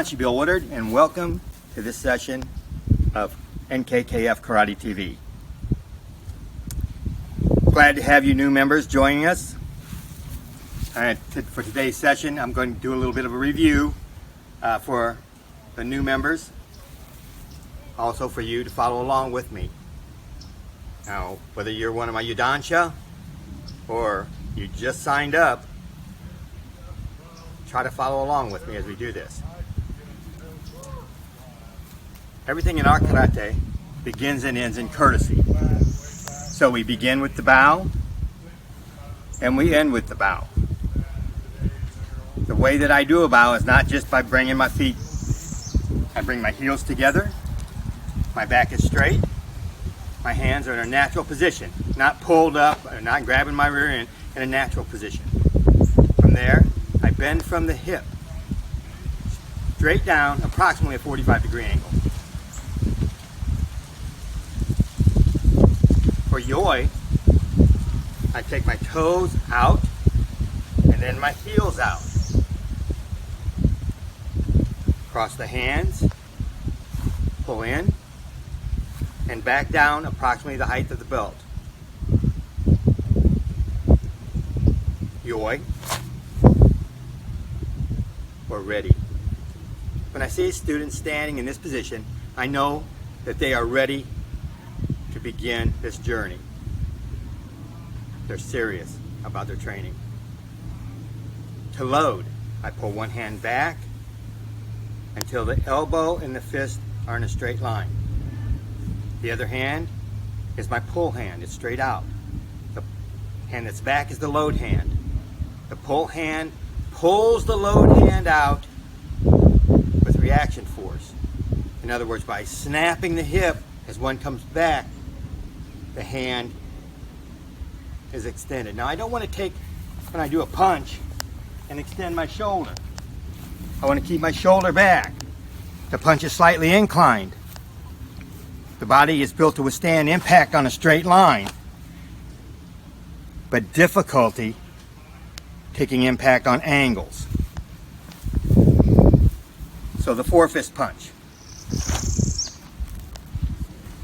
Hibachi Willard, and welcome to this session of Nkkf Karate TV. Glad to have you new members joining us. For today's session, I'm going to do a little bit of a review for the new members, also for you to follow along with me. Now, whether you're one of my Yudansha or you just signed up, try to follow along with me as we do this. Everything in our karate begins and ends in courtesy. So we begin with the bow and we end with the bow. The way that I do a bow is not just by bringing my feet. I bring my heels together, my back is straight, my hands are in a natural position, not pulled up, or not grabbing my rear end, in a natural position. From there, I bend from the hip straight down, approximately a 45-degree angle. For Yoi, I take my toes out and then my heels out. Cross the hands, pull in, and back down approximately the height of the belt. Yoi. We're ready. When I see a student standing in this position, I know that they are ready to begin this journey. They're serious about their training. To load, I pull one hand back until the elbow and the fist are in a straight line. The other hand is my pull hand, it's straight out. The hand that's back is the load hand. The pull hand pulls the load hand out with reaction force. In other words, by snapping the hip as one comes back, the hand is extended. Now I don't want to take, when I do a punch, and extend my shoulder. I want to keep my shoulder back. The punch is slightly inclined. The body is built to withstand impact on a straight line, but difficulty taking impact on angles. So the four-fist punch.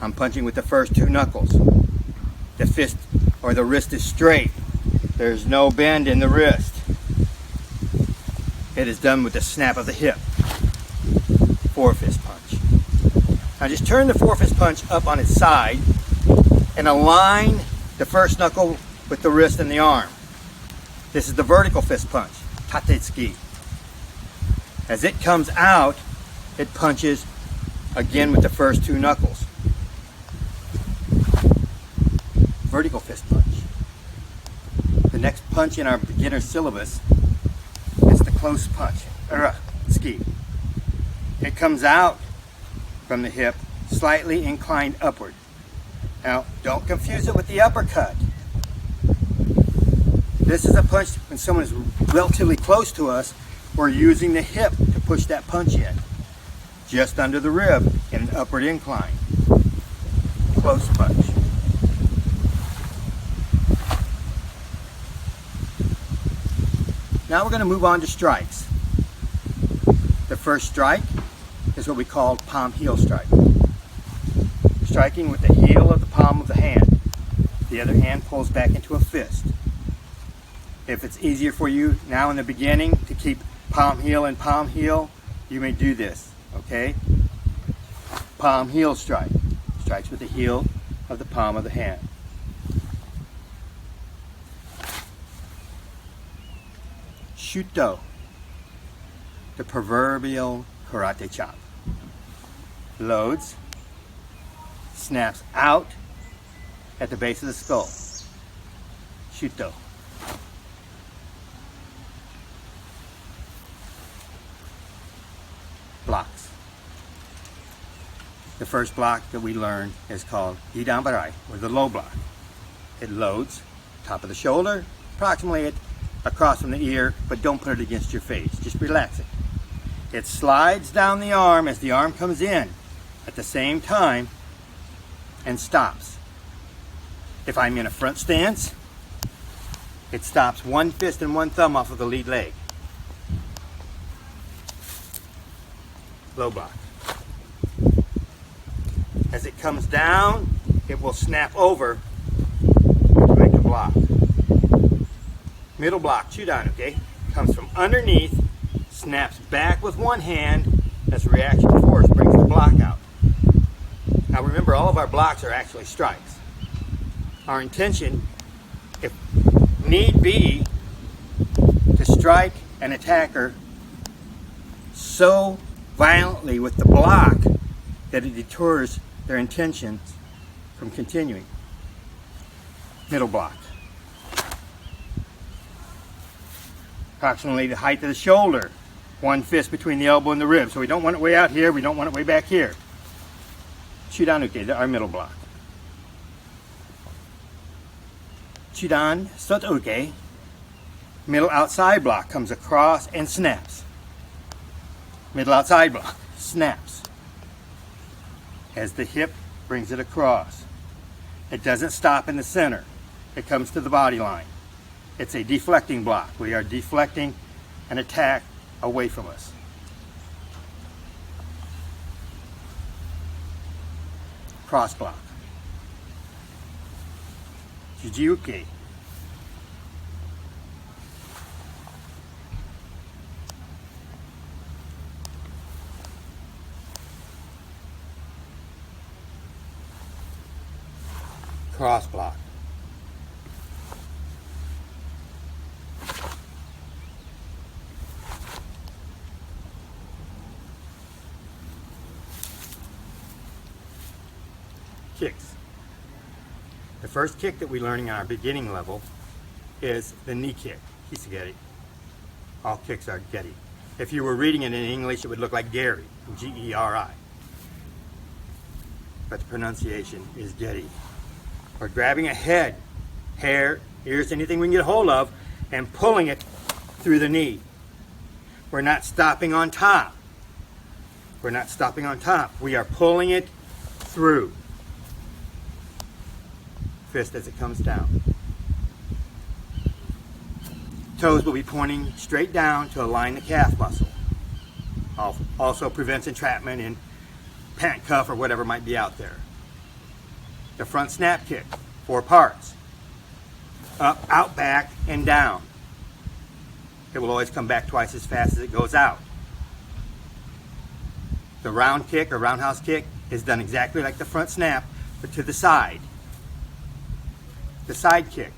I'm punching with the first two knuckles. The fist or the wrist is straight. There's no bend in the wrist. It is done with the snap of the hip. Four-fist punch. Now just turn the four-fist punch up on its side and align the first knuckle with the wrist and the arm. This is the vertical fist punch, tatetsuki. As it comes out, it punches again with the first two knuckles. Vertical fist punch. The next punch in our beginner syllabus is the close punch, ski. It comes out from the hip, slightly inclined upward. Now, don't confuse it with the uppercut. This is a punch when someone is relatively close to us, we're using the hip to push that punch in, just under the rib in an upward incline. Close punch. Now we're going to move on to strikes. The first strike is what we call palm heel strike. Striking with the heel of the palm of the hand. The other hand pulls back into a fist. If it's easier for you now in the beginning to keep palm heel and palm heel, you may do this, okay? Palm heel strike. Strikes with the heel of the palm of the hand. Shuto. The proverbial karate chop. Loads. Snaps out at the base of the skull. Shuto. Blocks. The first block that we learn is called Idanbarai, or the low block. It loads, top of the shoulder, approximately across from the ear, but don't put it against your face. Just relax it. It slides down the arm as the arm comes in at the same time and stops. If I'm in a front stance, it stops one fist and one thumb off of the lead leg. low block. As it comes down, it will snap over to make a block. Middle block, Chudan-uke, comes from underneath, snaps back with one hand as reaction force brings the block out. Now remember, all of our blocks are actually strikes. Our intention, if need be, to strike an attacker so violently with the block that it deters their intentions from continuing. Middle block. Approximately the height of the shoulder. One fist between the elbow and the rib. So we don't want it way out here, we don't want it way back here. Chudan-uke, our middle block. Chudan Soto-uke, middle outside block, comes across and snaps. Middle outside block, snaps. As the hip brings it across. It doesn't stop in the center. It comes to the body line. It's a deflecting block. We are deflecting an attack away from us. Cross block. Juji-uke. Cross block. Kicks. The first kick that we're learning on our beginning level is the knee kick, Hisageri. All kicks are geri. If you were reading it in English, it would look like Gary, G-E-R-I. But the pronunciation is geri. We're grabbing a head, hair, ears, anything we can get a hold of, and pulling it through the knee. We're not stopping on top. We're not stopping on top. We are pulling it through. Fist as it comes down. Toes will be pointing straight down to align the calf muscle. Also prevents entrapment in pant cuff or whatever might be out there. The front snap kick, 4 parts. Up, out, back, and down. It will always come back twice as fast as it goes out. The round kick or roundhouse kick is done exactly like the front snap, but to the side. The side kick.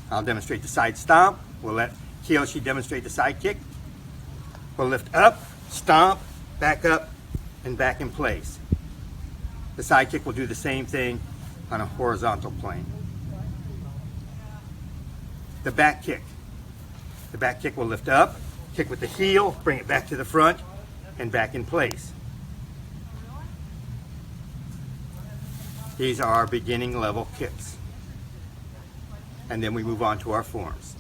I'll demonstrate the side stomp. We'll let Kiyoshi demonstrate the side kick. We'll lift up, stomp, back up, and back in place. The side kick will do the same thing on a horizontal plane. The back kick. The back kick will lift up, kick with the heel, bring it back to the front, and back in place. These are our beginning level kicks. And then we move on to our forms.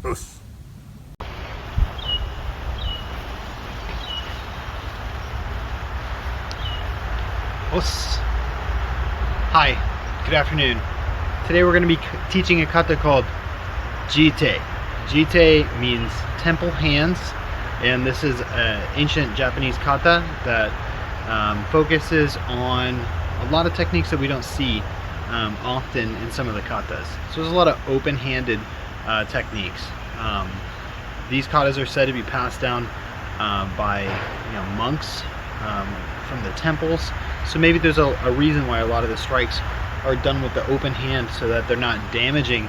Us. Os. Hi, good afternoon. Today we're going to be teaching a kata called Jite. Jite means temple hands, and this is an ancient Japanese kata that focuses on a lot of techniques that we don't see often in some of the katas. So there's a lot of open-handed techniques. These katas are said to be passed down by monks from the temples. So maybe there's a reason why a lot of the strikes are done with the open hand, so that they're not damaging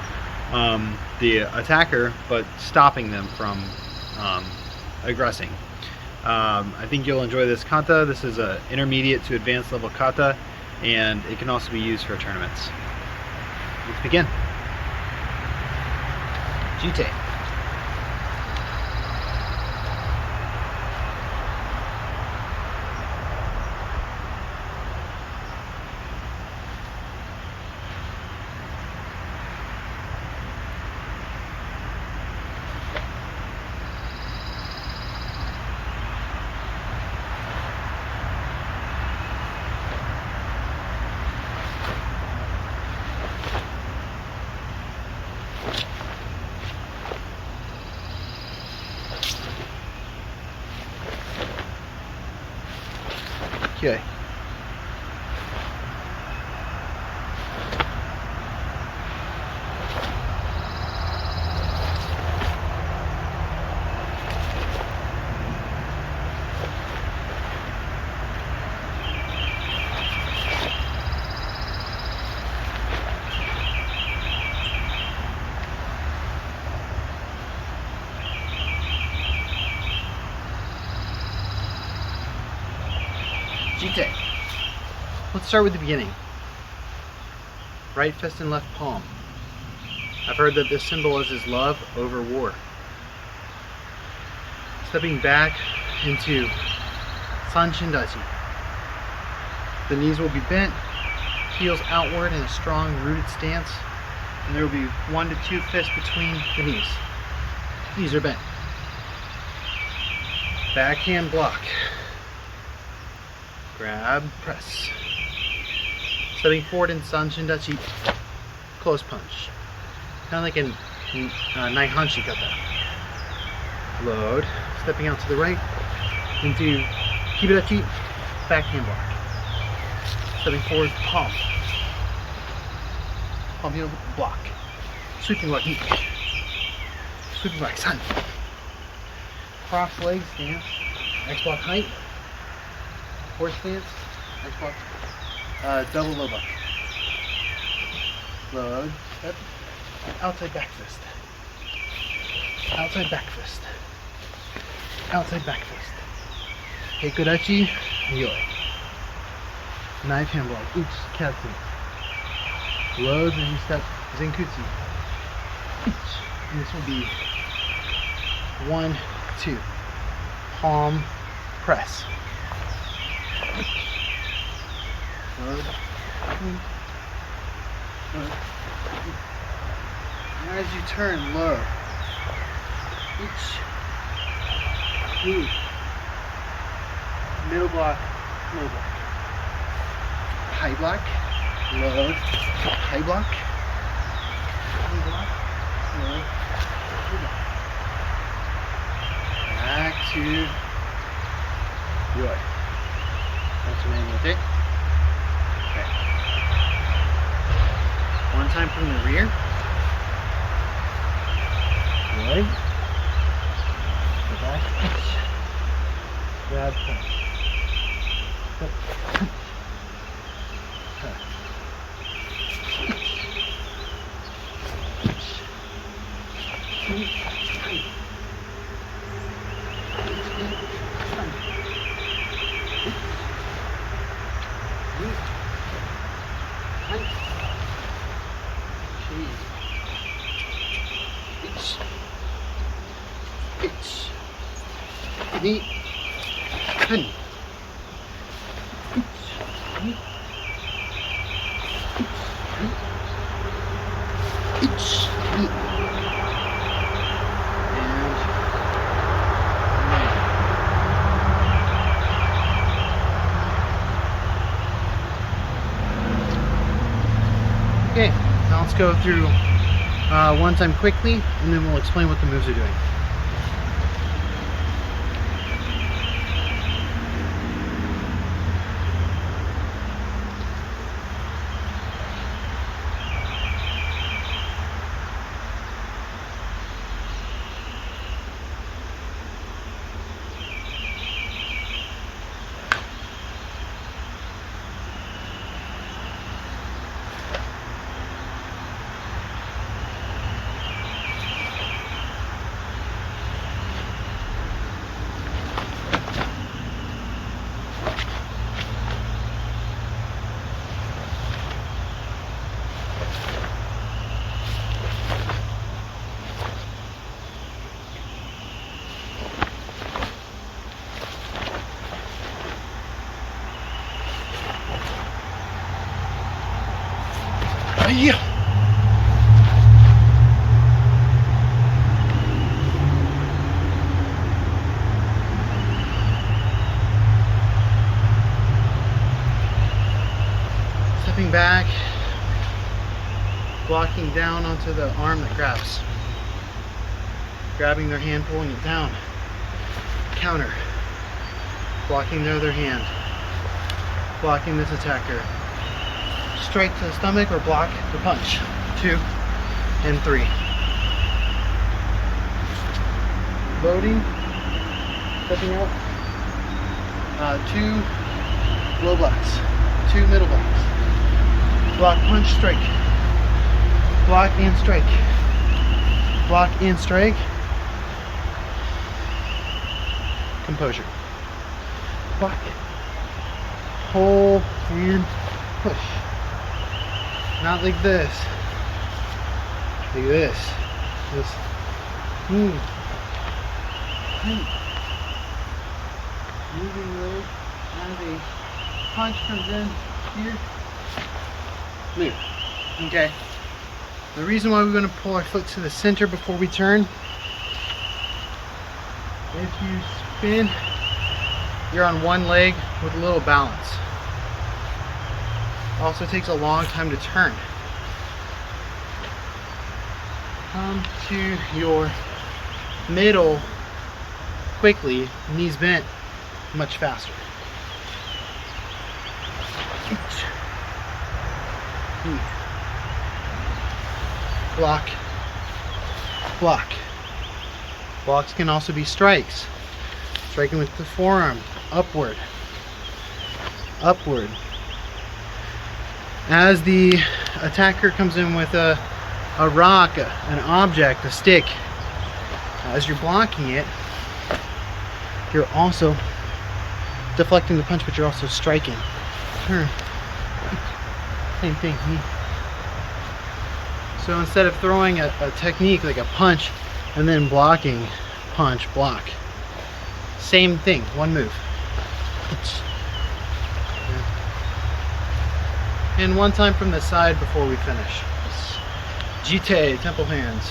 the attacker, but stopping them from aggressing. I think you'll enjoy this kata. This is an intermediate to advanced level kata, and it can also be used for tournaments. Let's begin. Jite. Okay. Jite. Let's start with the beginning. Right fist and left palm. I've heard that this symbolizes love over war. Stepping back into Sanshindachi. The knees will be bent, heels outward in a strong rooted stance, and there will be 1 to 2 fists between the knees. Knees are bent. Backhand block. Grab, press. Stepping forward in Sanshindachi, close punch. Kind of like a Naihanshi kata. Load. Stepping out to the right into Kibirachi, backhand block. Stepping forward, palm. Palm heel block. Sweeping block, sweeping block, sun. Cross leg stance, X block height. Horse stance, X block, double low buck. Load, step, outside back fist. Outside back fist. Outside back fist. Heikurachi, yoi. Knife hand block, oops, katsu. Loads and you step, zenkutsu. And this will be 1, 2. Palm, press. Load. And as you turn, low. Move. Middle block, low block. High block, load. High block. High block, load. Back to yoi. That's your name with it. Okay. One time from the rear. Yoi. Go back. Grab punch. Okay, now let's go through one time quickly, and then we'll explain what the moves are doing. Yeah. Stepping back, blocking down onto the arm that grabs. Grabbing their hand, pulling it down. Counter. Blocking the other hand. blocking this attacker. Strike to the stomach or block the punch. 2 and 3. Loading, stepping out. 2 low blocks, 2 middle blocks. Block, punch, strike. Block and strike. Block and strike. Composure. Block. Hold and push. Not like this. Like this. Just move. Moving leg as a punch comes in here. Move. Okay. The reason why we're going to pull our foot to the center before we turn, if you spin, you're on one leg with a little balance. Also takes a long time to turn. Come to your middle quickly, knees bent, much faster. Block, block. Blocks can also be strikes. Striking with the forearm, upward, upward. As the attacker comes in with a rock, an object, a stick, as you're blocking it, you're also deflecting the punch, but you're also striking. Turn. Same thing. So instead of throwing a technique like a punch and then blocking, punch, block. Same thing, one move. And one time from the side before we finish. Jite, temple hands.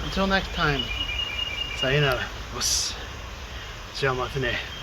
Until next time, sayonara. じゃあまたね。